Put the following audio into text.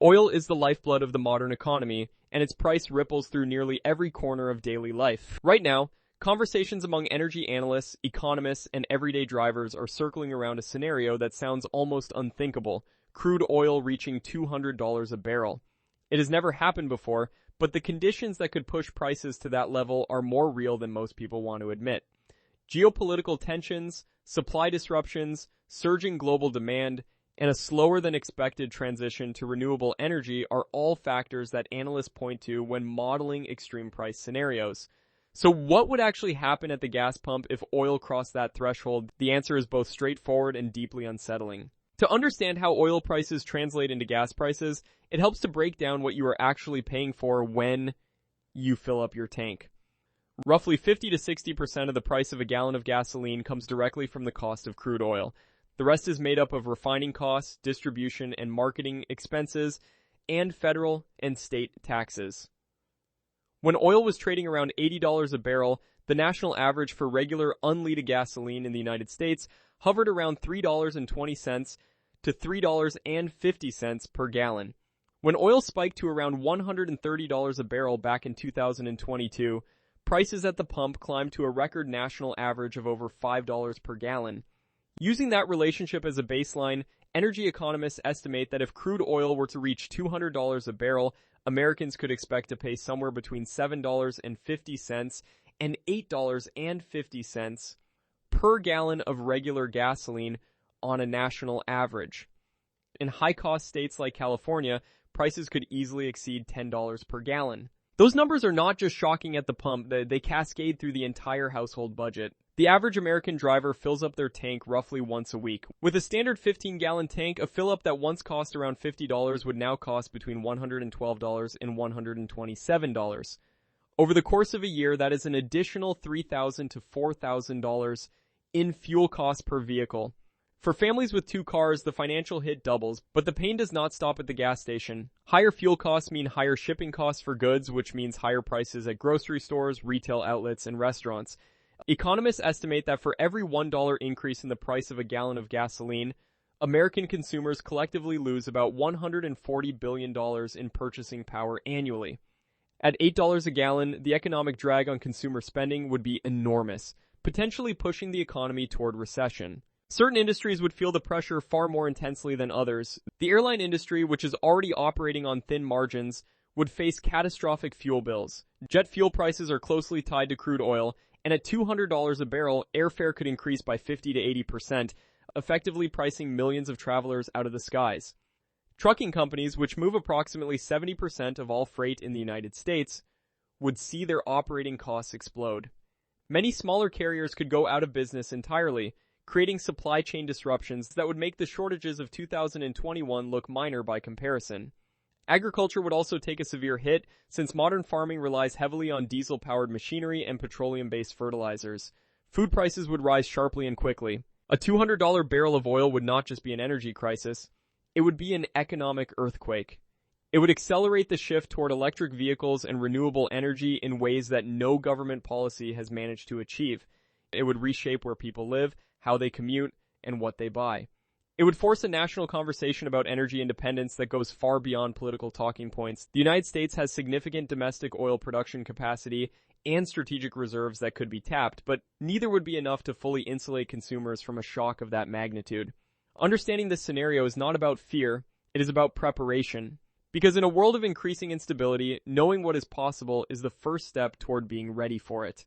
Oil is the lifeblood of the modern economy, and its price ripples through nearly every corner of daily life. Right now, conversations among energy analysts, economists, and everyday drivers are circling around a scenario that sounds almost unthinkable: crude oil reaching $200 a barrel. It has never happened before, but the conditions that could push prices to that level are more real than most people want to admit. Geopolitical tensions, supply disruptions, surging global demand, and a slower than expected transition to renewable energy are all factors that analysts point to when modeling extreme price scenarios. So what would actually happen at the gas pump if oil crossed that threshold? The answer is both straightforward and deeply unsettling. To understand how oil prices translate into gas prices, it helps to break down what you are actually paying for when you fill up your tank. Roughly 50 to 60% of the price of a gallon of gasoline comes directly from the cost of crude oil. The rest is made up of refining costs, distribution and marketing expenses, and federal and state taxes. When oil was trading around $80 a barrel, the national average for regular unleaded gasoline in the United States hovered around $3.20 to $3.50 per gallon. When oil spiked to around $130 a barrel back in 2022, prices at the pump climbed to a record national average of over $5 per gallon. Using that relationship as a baseline, energy economists estimate that if crude oil were to reach $200 a barrel, Americans could expect to pay somewhere between $7.50 and $8.50 per gallon of regular gasoline on a national average. In high-cost states like California, prices could easily exceed $10 per gallon. Those numbers are not just shocking at the pump, they cascade through the entire household budget. The average American driver fills up their tank roughly once a week. With a standard 15-gallon tank, a fill-up that once cost around $50 would now cost between $112 and $127. Over the course of a year, that is an additional $3,000 to $4,000 in fuel costs per vehicle. For families with 2 cars, the financial hit doubles, but the pain does not stop at the gas station. Higher fuel costs mean higher shipping costs for goods, which means higher prices at grocery stores, retail outlets, and restaurants. Economists estimate that for every $1 increase in the price of a gallon of gasoline, American consumers collectively lose about $140 billion in purchasing power annually. At $8 a gallon, the economic drag on consumer spending would be enormous, potentially pushing the economy toward recession. Certain industries would feel the pressure far more intensely than others. The airline industry, which is already operating on thin margins, would face catastrophic fuel bills. Jet fuel prices are closely tied to crude oil, and at $200 a barrel, airfare could increase by 50 to 80%, effectively pricing millions of travelers out of the skies. Trucking companies, which move approximately 70% of all freight in the United States, would see their operating costs explode. Many smaller carriers could go out of business entirely, creating supply chain disruptions that would make the shortages of 2021 look minor by comparison. Agriculture would also take a severe hit, since modern farming relies heavily on diesel-powered machinery and petroleum-based fertilizers. Food prices would rise sharply and quickly. A $200 barrel of oil would not just be an energy crisis, it would be an economic earthquake. It would accelerate the shift toward electric vehicles and renewable energy in ways that no government policy has managed to achieve. It would reshape where people live, how they commute, and what they buy. It would force a national conversation about energy independence that goes far beyond political talking points. The United States has significant domestic oil production capacity and strategic reserves that could be tapped, but neither would be enough to fully insulate consumers from a shock of that magnitude. Understanding this scenario is not about fear, it is about preparation. Because in a world of increasing instability, knowing what is possible is the first step toward being ready for it.